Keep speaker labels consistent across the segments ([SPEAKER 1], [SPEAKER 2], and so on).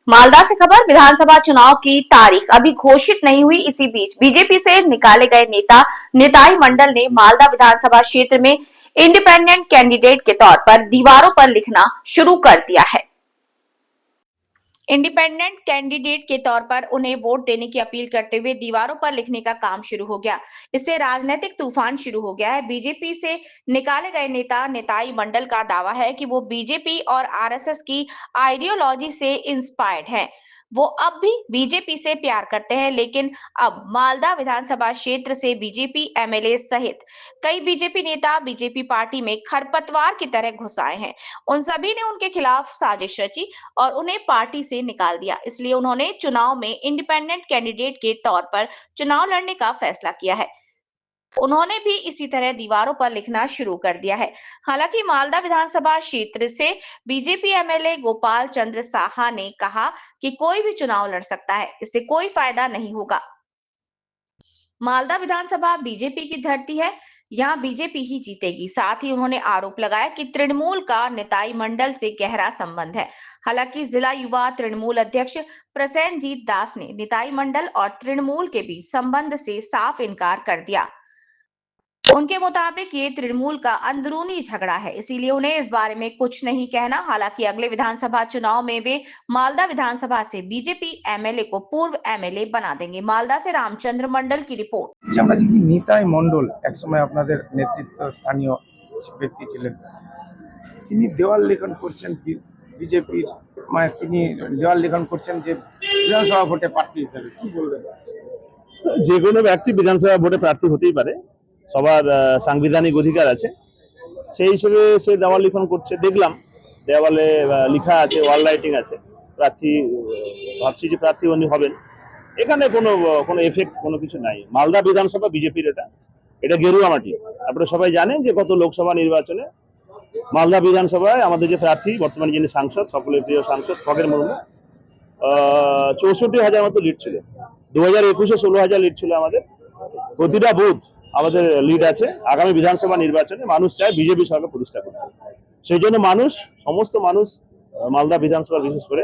[SPEAKER 1] मालदा से खबर। विधानसभा चुनाव की तारीख अभी घोषित नहीं हुई। इसी बीच बीजेपी से निकाले गए नेता निताई मंडल ने मालदा विधानसभा क्षेत्र में इंडिपेंडेंट कैंडिडेट के तौर पर दीवारों पर लिखना शुरू कर दिया है। इंडिपेंडेंट कैंडिडेट के तौर पर उन्हें वोट देने की अपील करते हुए दीवारों पर लिखने का काम शुरू हो गया। इससे राजनीतिक तूफान शुरू हो गया है। बीजेपी से निकाले गए नेता निताई मंडल का दावा है कि वो बीजेपी और आरएसएस की आइडियोलॉजी से इंस्पायर्ड हैं। वो अब भी बीजेपी से प्यार करते हैं, लेकिन अब मालदा विधानसभा क्षेत्र से बीजेपी एमएलए सहित कई बीजेपी नेता बीजेपी पार्टी में खरपतवार की तरह घुस आए हैं। उन सभी ने उनके खिलाफ साजिश रची और उन्हें पार्टी से निकाल दिया। इसलिए उन्होंने चुनाव में इंडिपेंडेंट कैंडिडेट के तौर पर चुनाव लड़ने का फैसला किया है। उन्होंने भी इसी तरह दीवारों पर लिखना शुरू कर दिया है। हालांकि मालदा विधानसभा क्षेत्र से बीजेपी एमएलए गोपाल चंद्र साहा ने कहा कि कोई भी चुनाव लड़ सकता है, इससे कोई फायदा नहीं होगा। मालदा विधानसभा बीजेपी की धरती है, यहाँ बीजेपी ही जीतेगी। साथ ही उन्होंने आरोप लगाया कि तृणमूल का निताई मंडल से गहरा संबंध है। हालांकि जिला युवा तृणमूल अध्यक्ष प्रसेनजीत दास ने निताई मंडल और तृणमूल के बीच संबंध से साफ इनकार कर दिया। उनके मुताबिक ये तृणमूल का अंदरूनी झगड़ा है, इसीलिए उन्हें इस बारे में कुछ नहीं कहना। हालांकि अगले विधानसभा चुनाव में वे मालदा विधानसभा से बीजेपी एमएलए को पूर्व एमएलए बना देंगे। मालदा से रामचंद्र मंडल की रिपोर्ट।
[SPEAKER 2] নিতাই মণ্ডল একসময় আপনাদের নেতৃত্ব স্থানীয় ব্যক্তি ছিলেন, তিনি দেওয়াল লেখন করছেন বিজেপির, মানে তিনি দেওয়াল লেখন করছেন যে বিধানসভা ভোটে প্রার্থী হিসেবে, কি বলবেন?
[SPEAKER 3] যে কোনো ব্যক্তি বিধানসভা ভোটে প্রার্থী হতেই পারে, সবার সাংবিধানিক অধিকার আছে। সেই হিসেবে সে দেওয়াল লিখন করছে, দেখলাম দেওয়ালে লেখা আছে, ওয়াল রাইটিং আছে, প্রার্থী ভাবছি যে প্রার্থী উনি হবেন। এখানে কোনো এফেক্ট কোনো কিছু নাই। মালদা বিধানসভা বিজেপির, এটা গেরুয়া মাটি। আপনারা সবাই জানেন যে গত লোকসভা নির্বাচনে মালদা বিধানসভায় আমাদের যে প্রার্থী, বর্তমানে যিনি সাংসদ, সকলের প্রিয় সাংসদ ফকের মুর্মু, 64,000 মতো লিড ছিল। 2021-এ 16,000 লিড ছিল আমাদের। প্রতিটা বুথ আমাদের লিড আছে। আগামী বিধানসভা নির্বাচনে মানুষ চায় বিজেপি সরকার প্রতিষ্ঠা করতে। সেই জন্য সমস্ত মানুষ মালদা বিধানসভা বিশেষ করে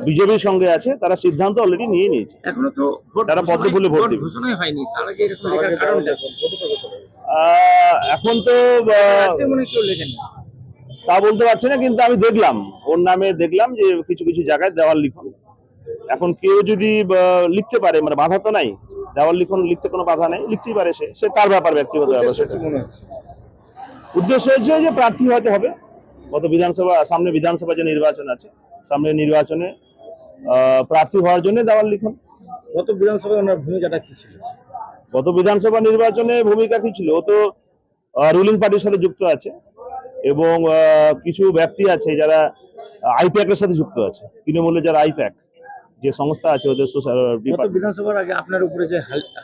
[SPEAKER 3] বিজেপির সঙ্গে আছে। তারা সিদ্ধান্ত অলরেডি নিয়ে নিয়েছে।
[SPEAKER 2] এখনো তো
[SPEAKER 3] তারা পদ্ম ফুলে ভোট দেবে।
[SPEAKER 2] ঘোষণাই হয়নি, তাহলে কি এরকম লেখার কারণটা?
[SPEAKER 3] এখন তো
[SPEAKER 2] মনে কেউ লেখেন
[SPEAKER 3] তা বলতে পারছি না, কিন্তু আমি দেখলাম ওর নামে, দেখলাম যে কিছু কিছু জায়গায় দেওয়াল লিখন। এখন কেউ যদি লিখতে পারে, মানে বাধা তো নাই, দেওয়াল লিখন লিখতে কোনো বাধা নেই, লিখতেই পারে। সে তার ব্যাপার, ব্যক্তিগত ব্যাপার। সেটা উদ্দেশ্য হচ্ছে যে প্রার্থী হতে হবে। সামনে বিধানসভা যে নির্বাচন আছে, সামনে নির্বাচনে প্রার্থী হওয়ার জন্য দেওয়াল লিখন।
[SPEAKER 2] গত বিধানসভায় ওনার ভূমিকাটা কি ছিল?
[SPEAKER 3] গত বিধানসভা নির্বাচনে ভূমিকা কি ছিল? ও তো রুলিং পার্টির সাথে যুক্ত আছে এবং কিছু ব্যক্তি আছে যারা আইপ্যাক এর সাথে যুক্ত আছে। তৃণমূলের যারা আইপ্যাক যে সংস্থা আছে, ওদের
[SPEAKER 2] বিধানসভার আগে আপনার উপরে যে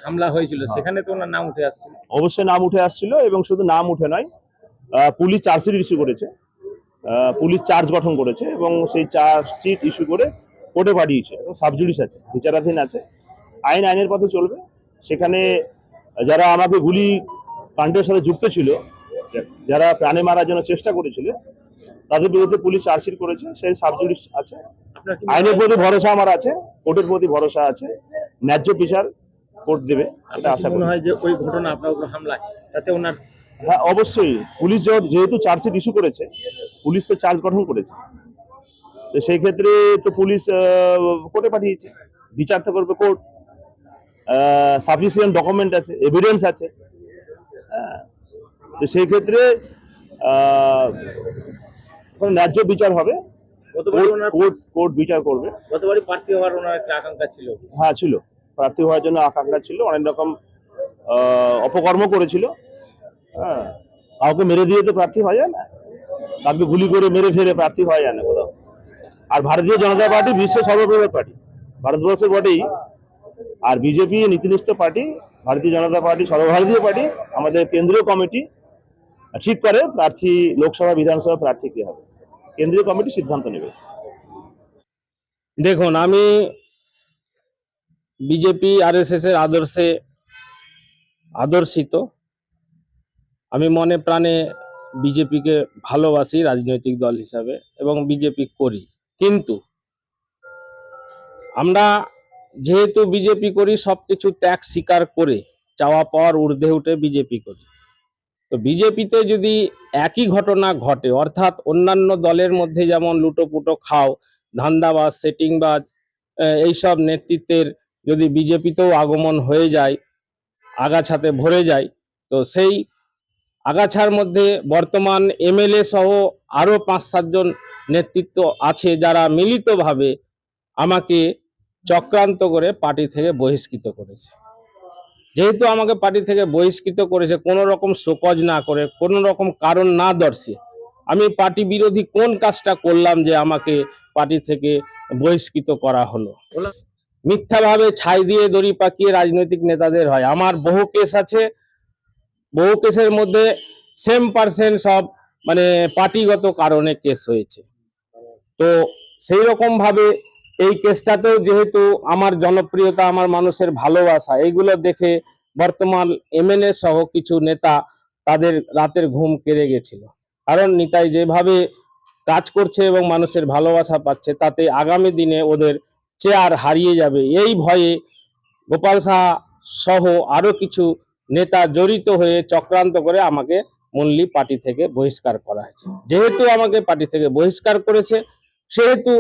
[SPEAKER 2] হামলা হয়েছিল, সেখানে তো ওনার নাম উঠে আসছিল।
[SPEAKER 3] অবশ্যই নাম উঠে আসছিল, এবং শুধু নাম উঠে নয়, পুলিশ চার্জশিট ইস্যু করেছে, পুলিশ চার্জ গঠন করেছে এবং সেই চার্জশিট ইস্যু করে কোর্টে পাঠিয়েছে এবং সাবজুডিস আছে, বিচারাধীন আছে। আইনের পথে চলবে। সেখানে যারা আমাকে গুলি কাণ্ডের সাথে যুক্ত ছিল, যারা প্রাণে মারার জন্য চেষ্টা করেছিল, তাদের বিরুদ্ধে পুলিশ চার্জশিট করেছে, সেই সাবজুডিস আছে। আইনের প্রতি ভরসা আমার আছে, কোর্টের প্রতি ভরসা আছে, ন্যায্য বিচার কোর্ট দেবে, এটা আশা করি।
[SPEAKER 2] মনে হয় যে ওই ঘটনা আপনার উপর হামলা, তাতে ওনার,
[SPEAKER 3] হ্যাঁ অবশ্যই, পুলিশ যেহেতু চার্জশিট ইস্যু করেছে, পুলিশ তো চার্জ গঠন করেছে, তো সেই ক্ষেত্রে তো পুলিশ কোর্টে পাঠিয়েছে, বিচার তো করবে কোর্ট। সাফিসিয়েন্ট ডকুমেন্ট আছে, এভিডেন্স আছে। তো সেই ক্ষেত্রে ন্যায্য বিচার হবে, কোর্ট বিচার করবে।
[SPEAKER 2] গতবারই প্রার্থী হওয়ার ওনার একটা আকাঙ্ক্ষা ছিল।
[SPEAKER 3] হ্যাঁ ছিল, প্রার্থী হওয়ার জন্য আকাঙ্ক্ষা ছিল। অনেক রকম অপকর্ম করেছিল। হ্যাঁ, কাউকে মেরে দিয়ে তো প্রার্থী হওয়া যায় না, কাউকে গুলি করে মেরে ফেরে প্রার্থী হওয়া যায় না কোথাও। আর ভারতীয় জনতা পার্টি বিশ্বের সর্ববৃহৎ পার্টি, ভারতবর্ষের বটেই। আর বিজেপি নীতিনিষ্ঠ পার্টি, ভারতীয় জনতা পার্টি সর্বভারতীয় পার্টি। আমাদের কেন্দ্রীয় কমিটি ঠিক করে প্রার্থী, লোকসভা বিধানসভা প্রার্থী কি হবে, কেন্দ্রীয় কমিটি সিদ্ধান্ত নেবে।
[SPEAKER 4] দেখুন, আমি বিজেপি আরএসএস এর আদর্শে আদর্শিত। আমি মনে প্রাণে বিজেপিকে ভালোবাসি রাজনৈতিক দল হিসাবে, এবং বিজেপি করি। কিন্তু আমরা যেহেতু বিজেপি করি, সবকিছু ত্যাগ স্বীকার করে চাওয়া পাওয়ার ঊর্ধ্বে উঠে বিজেপি করি। তো বিজেপিতে যদি একই ঘটনা ঘটে, অর্থাৎ অন্যান্য দলের মধ্যে যেমন লুটোপুটো খাও, ধান্দাবাজ, সেটিংবাজ, এইসব নেতৃত্বের যদি বিজেপিতেও আগমন হয়ে যায়, আগাছাতে ভরে যায়, তো সেই আগাছার মধ্যে বর্তমান এমএলএ সহ আরো 5-7 জন নেতৃত্ব আছে যারা মিলিতভাবে আমাকে চক্রান্ত করে পার্টি থেকে বহিষ্কৃত করেছে। যেহেতু আমাকে পার্টি থেকে বহিষ্কৃত করেছে, কোনো রকম শোকজ না করে, কোনো রকম কারণ না দর্শে, আমি পার্টি বিরোধী কোন কাজটা করলাম যে আমাকে পার্টি থেকে বহিষ্কৃত করা হলো? মিথ্যাভাবে ছাই দিয়ে দড়ি পাকিয়ে রাজনৈতিক নেতাদের হয়। আমার বহু কেস আছে, বহু কেসের মধ্যে সেম পার্সেন্ট সব মানে পার্টিগত কারণে কেস হয়েছে। তো সেই রকম ভাবে এই কেসটাতেও যেহেতু আমার জনপ্রিয়তা, আমার মানুষের ভালোবাসা, এইগুলো দেখে বর্তমান এমএলএ সহ কিছু নেতা তাদের রাতের ঘুম কেড়ে গেছিল। কারণ নিতাই যেভাবে কাজ করছে এবং মানুষের ভালোবাসা পাচ্ছে, তাতে আগামী দিনে ওদের চেয়ার হারিয়ে যাবে এই ভয়ে গোপাল সাহা সহ আরো কিছু নেতা জড়িত হয়ে চক্রান্ত করে আমাকে মনলি পার্টি থেকে বহিষ্কার করা হয়েছে। যেহেতু আমাকে পার্টি থেকে বহিষ্কার করেছে, সেহেতু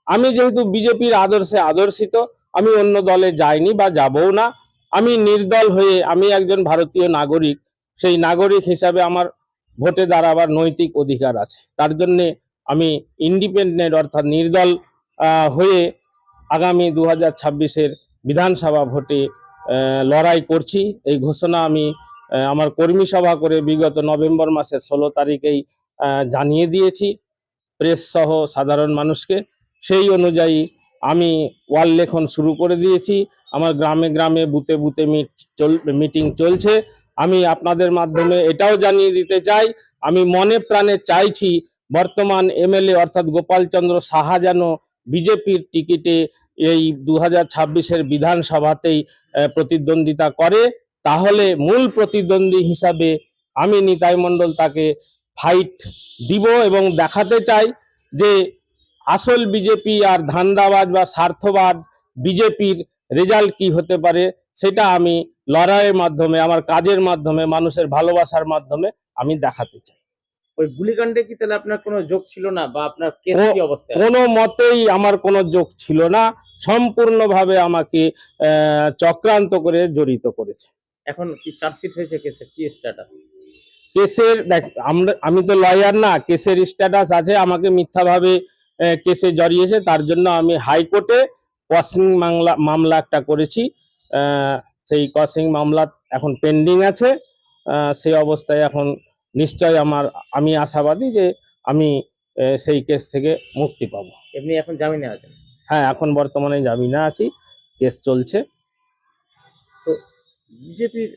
[SPEAKER 4] আমি যেহেতু বিজেপির আদর্শে আদর্শিত, আমি অন্য দলে যাইনি বা যাবও না। আমি নির্দল হয়ে, আমি একজন ভারতীয় নাগরিক, সেই নাগরিক হিসাবে আমার ভোটে দাঁড়াবার নৈতিক অধিকার আছে। তার জন্যে আমি ইন্ডিপেন্ডেন্ট অর্থাৎ নির্দল হয়ে আগামী 2026-এর বিধানসভা ভোটে লড়াই করছি। এই ঘোষণা আমি আমার কর্মী সভা করে বিগত নভেম্বর মাসের 16 তারিখেই জানিয়ে দিয়েছি প্রেস সহ সাধারণ মানুষকে। সেই অনুযায়ী আমি ওয়াল লেখন শুরু করে দিয়েছি। আমার গ্রামে গ্রামে বুথে বুথে মিটিং চলছে। আমি আপনাদের মাধ্যমে এটাও জানিয়ে দিতে চাই, আমি মনে প্রাণে চাইছি বর্তমান এমএলএ অর্থাৎ গোপাল চন্দ্র সাহা যেন বিজেপির টিকিটে এই 2026-এর বিধানসভাতেই প্রতিদ্বন্দ্বিতা করে। তাহলে মূল প্রতিদ্বন্দ্বী হিসাবে আমি নিতাই মণ্ডল তাকে ফাইট দিব এবং দেখাতে চাই যে আসল বিজেপি আর ধান্দাবাজ বা স্বার্থবাদ বিজেপির রেজাল্ট কি হতে পারে, সেটা আমি লড়াইয়ের মাধ্যমে, আমার কাজের মাধ্যমে, মানুষের ভালোবাসার মাধ্যমে আমি দেখাতে চাই।
[SPEAKER 5] ওই গুলিকাণ্ডে কি তাহলে আপনার কোনো যোগ ছিল না, বা আপনার কেস কি অবস্থায়?
[SPEAKER 4] কোনো মতেই আমার কোনো যোগ ছিল না, সম্পূর্ণভাবে আমাকে চক্রান্ত করে জড়িত করেছে।
[SPEAKER 5] এখন কি চার্জশিট হয়েছে, কেসের কি স্ট্যাটাস?
[SPEAKER 4] কেসের দেখ, আমি তো লয়ার না, কেসের স্ট্যাটাস আছে, আমাকে মিথ্যাভাবে কেসে জড়িয়েছে, তার জন্য আমি হাইকোর্টে কসিং মামলা একটা করেছি। সেই কসিং মামলা এখন পেন্ডিং আছে। সেই অবস্থায় এখন নিশ্চয় আমি আশাবাদী যে আমি সেই কেস থেকে মুক্তি পাবো।
[SPEAKER 5] এমনি এখন জামিনে আছেন?
[SPEAKER 4] হ্যাঁ, এখন বর্তমানে জামিনে আছি, কেস চলছে।
[SPEAKER 5] তো বিজেপির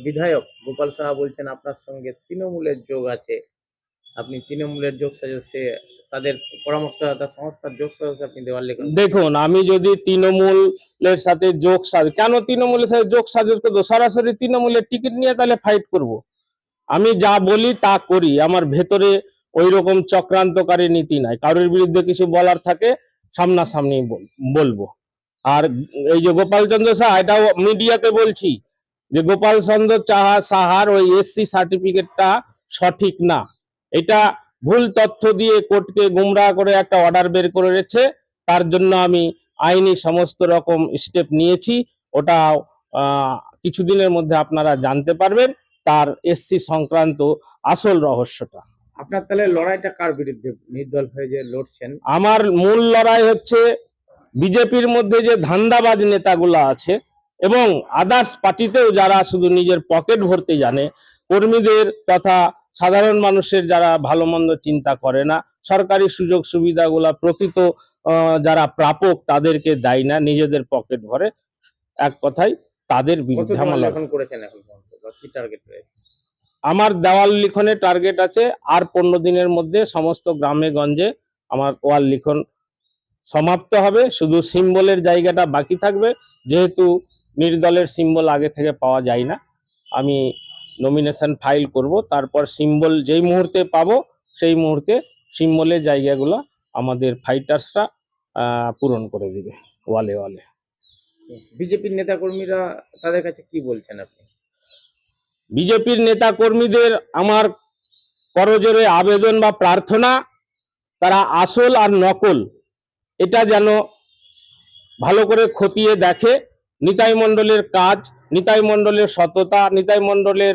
[SPEAKER 5] বিধায়ক গোপাল সাহা বলছেন আপনার সঙ্গে তৃণমূলের যোগ আছে, আপনি তৃণমূলের যোগ সাজসে, তাদের পরামর্শদাতা সংস্থার যোগ সাজসে আপনি দেওয়াল লেখন।
[SPEAKER 4] দেখুন, আমি যদি তৃণমূলের সাথে যোগ কেন তৃণমূলের সাথে যোগ সাজস করবো? সরাসরি তৃণমূলের টিকিট নিয়ে তাহলে ফাইট করব। আমি যা বলি তা করি, আমার ভেতরে ওই রকম চক্রান্তকারী নীতি নাই। কারোর বিরুদ্ধে কিছু বলার থাকে সামনাসামনি বলবো। আর এই যে গোপাল চন্দ্র সাহা, এটাও মিডিয়াতে বলছি যে গোপাল চন্দ্র সাহার ওই এসসি সার্টিফিকেটটা সঠিক না, এটা ভুল তথ্য দিয়ে কোর্টকে গুমরাহ করে একটা অর্ডার বের করে রেখেছে। তার জন্য আমি আইনি সমস্ত রকম স্টেপ নিয়েছি। ওটা কিছুদিনের মধ্যে আপনারা জানতে পারবেন তার এসসি সংক্রান্ত আসল রহস্যটা।
[SPEAKER 5] আপনার তাহলে লড়াইটা কার বিরুদ্ধে, নির্দল হয়ে যে লড়ছেন?
[SPEAKER 4] আমার মূল লড়াই হচ্ছে বিজেপির মধ্যে যে ধান্দাবাজ নেতাগুলো আছে এবং আদার্স পার্টিতেও যারা শুধু নিজের পকেট ভরতে জানে, কর্মীদের তথা সাধারণ মানুষের যারা ভালো মন্দ চিন্তা করে না, সরকারি সুযোগ সুবিধাগুলা প্রকৃত যারা প্রাপক তাদেরকে দেয় না, নিজেদের পকেট ভরে। এক কথায় তাদের বিরুদ্ধে
[SPEAKER 5] এখন করেছেন এখন পর্যন্ত, কি টার্গেট রয়েছে?
[SPEAKER 4] আমার দেওয়াল লিখনের টার্গেট আছে আর 15 দিনের মধ্যে সমস্ত গ্রামে গঞ্জে আমার ওয়াল লিখন সমাপ্ত হবে। শুধু সিম্বলের জায়গাটা বাকি থাকবে, যেহেতু নির্দলের সিম্বল আগে থেকে পাওয়া যায় না। আমি নমিনেশন ফাইল করব, তারপর সিম্বল যেই মুহূর্তে পাবো সেই মুহূর্তে সিম্বলের জায়গাগুলো আমাদের ফাইটার্সরা পূরণ করে দিবে ওয়ালে ওয়ালে।
[SPEAKER 5] বিজেপির নেতাকর্মীরা তাদের কাছে কি বলছেন আপনি?
[SPEAKER 4] বিজেপির নেতা কর্মীদের আমার করজোরে আবেদন বা প্রার্থনা, তারা আসল আর নকল এটা যেন ভালো করে খতিয়ে দেখে। নিতাই মণ্ডলের কাজ, নিতাই মণ্ডলের সততা, নিতাই মণ্ডলের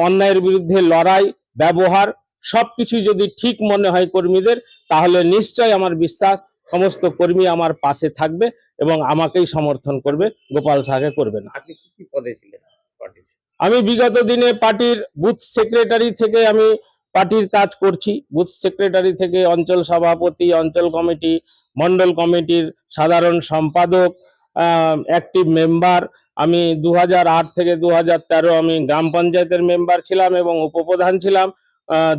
[SPEAKER 4] অন্যায়ের বিরুদ্ধে লড়াই, ব্যবহার সবকিছু যদি ঠিক মনে হয় কর্মীদের, তাহলে নিশ্চয় আমার বিশ্বাস সমস্ত কর্মী আমার পাশে থাকবে এবং আমাকেই সমর্থন করবে, গোপাল সাহাকে করবে না।
[SPEAKER 5] আপনি কি কি পদে ছিলেন পার্টিতে?
[SPEAKER 4] আমি বিগত দিনে পার্টির বুথ সেক্রেটারি থেকে আমি পার্টির কাজ করছি। বুথ সেক্রেটারি থেকে অঞ্চল সভাপতি, অঞ্চল কমিটি, মন্ডল কমিটির সাধারণ সম্পাদক, অ্যাক্টিভ মেম্বার। আমি 2008 থেকে 2013 আমি গ্রাম পঞ্চায়েতের মেম্বার ছিলাম এবং উপপ্রধান ছিলাম।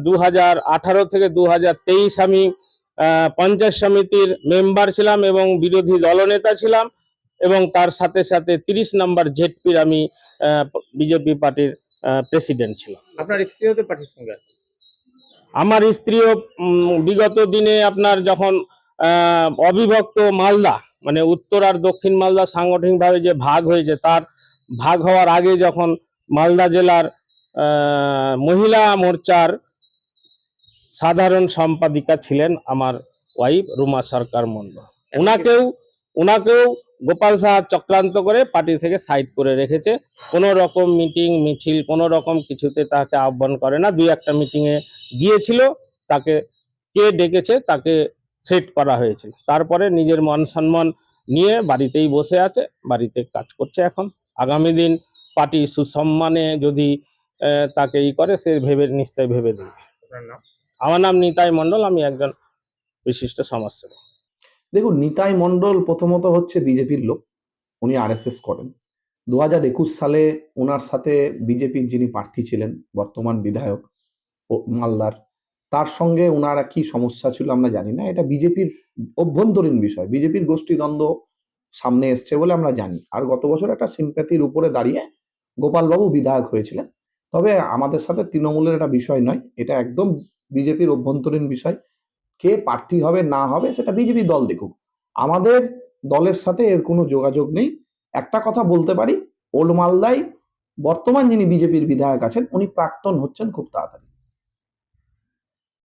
[SPEAKER 4] 2018 থেকে 2023 আমি পঞ্চায়েত সমিতির মেম্বার ছিলাম এবং বিরোধী দলনেতা ছিলাম, এবং তার সাথে সাথে 30 নম্বর জেডপির আমি বিজেপি পার্টির প্রেসিডেন্ট ছিল।
[SPEAKER 5] আপনার স্ত্রীও তো পার্টির সঙ্গে আছে?
[SPEAKER 4] আমার স্ত্রীও বিগত দিনে আপনার যখন অবিভক্ত মালদা মানে উত্তর আর দক্ষিণ মালদা সাংগঠনিকভাবে যে ভাগ হয়েছে, তার ভাগ হওয়ার আগে যখন মালদা জেলার মহিলা মোর্চার সাধারণ সম্পাদিকা ছিলেন আমার ওয়াইফ রুমা সরকার মন্ডল। উনাকেও গোপাল সাহা চক্রান্ত করে পার্টি থেকে সাইড করে রেখেছে। কোনো রকম মিটিং মিছিল কোনো রকম কিছুতে তাকে আহ্বান করে না। 2-1টা মিটিংয়ে গিয়েছিল, তাকে কে ডেকেছে তাকে থ্রেট করা হয়েছে। তারপরে নিজের মান সম্মান নিয়ে বাড়িতেই বসে আছে, বাড়িতে কাজ করছে। এখন আগামী দিন পার্টি সুসম্মানে যদি তাকে করে, সে নিশ্চয় ভেবে দেবে।
[SPEAKER 5] আপনার নাম?
[SPEAKER 4] আমার নাম নিতাই মণ্ডল, আমি একজন বিশিষ্ট সমাজসেবক।
[SPEAKER 6] দেখুন, নিতাই মণ্ডল প্রথমত হচ্ছে বিজেপির লোক, উনি আরএসএস করেন। 2021 সালে ওনার সাথে বিজেপির যিনি প্রার্থী ছিলেন বর্তমান বিধায়ক মালদার, তার সঙ্গে ওনার কি সমস্যা ছিল আমরা জানি না। এটা বিজেপির অভ্যন্তরীণ বিষয়, বিজেপির গোষ্ঠীদ্বন্দ্ব সামনে এসছে বলে আমরা জানি। আর গত বছর একটা সিম্প্যাথির উপরে দাঁড়িয়ে গোপালবাবু বিধায়ক হয়েছিলেন। তবে আমাদের সাথে তৃণমূলের একটা বিষয় নয়, এটা একদম বিজেপির অভ্যন্তরীণ বিষয়। কে প্রার্থী হবে না হবে সেটা বিজেপি দল দেখুক, আমাদের দলের সাথে এর কোনো যোগাযোগ নেই। একটা কথা বলতে পারি, ওল্ড মালদায় বর্তমান যিনি বিজেপির বিধায়ক আছেন উনি প্রাক্তন হচ্ছেন খুব তাড়াতাড়ি।